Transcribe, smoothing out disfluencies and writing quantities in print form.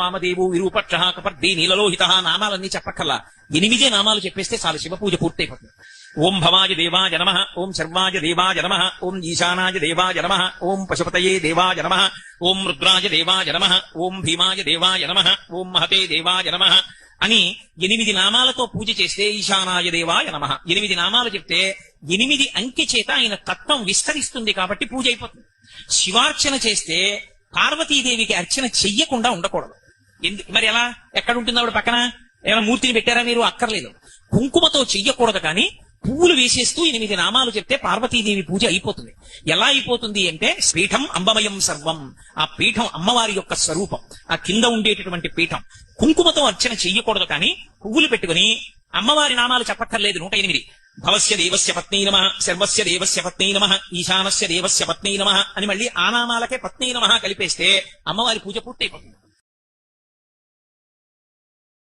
వామదేవు విరూపక్ష కపర్ది నీలలోహిత నామాలన్నీ చెప్పక్కర్లా 8 నామాలు చెప్పేస్తే చాలు శివ పూజ పూర్తయిపోతుంది. ఓం భవాయ దేవాయ నమః, ఓం శర్వాయ దేవాయ నమః, ఓం ఈశానాయ దేవాయ నమః, ఓం పశుపతయే దేవాయ నమః, ఓం రుద్రాయ దేవాయ నమః, ఓం భీమాయ దేవాయ నమః, ఓం మహతే దేవాయ నమః అని 8 నామాలతో పూజ చేస్తే ఈశానాయ దేవాయ నమః 8 నామాలు చెప్తే 8 అంకె చేత ఆయన తత్వం విస్తరిస్తుంది కాబట్టి పూజ అయిపోతుంది. శివార్చన చేస్తే పార్వతీదేవికి అర్చన చెయ్యకుండా ఉండకూడదు. మరి ఎలా ఎక్కడ ఉంటుంది ఆవిడ పక్కన? ఏమైనా మూర్తిని పెట్టారా మీరు? అక్కర్లేదు. కుంకుమతో చెయ్యకూడదు, కానీ పువ్వులు వేసేస్తూ 8 నామాలు చెప్తే పార్వతీదేవి పూజ అయిపోతుంది. ఎలా అయిపోతుంది అంటే, పీఠం అంబమయం సర్వం, ఆ పీఠం అమ్మవారి యొక్క స్వరూపం, ఆ కింద ఉండేటటువంటి పీఠం. కుంకుమతో అర్చన చెయ్యకూడదు, కానీ పువ్వులు పెట్టుకుని అమ్మవారి నామాలు చెప్పక్కర్లేదు. 108 భవస్య దేవస్య పత్నీ నమః, సర్వస్య దేవస్య పత్నీ నమః, ఈశానస్య దేవస్య పత్నీ నమః అని మళ్ళీ ఆ నామాలకే పత్నీ నమః కలిపేస్తే అమ్మవారి పూజ పూర్తయిపోతుంది.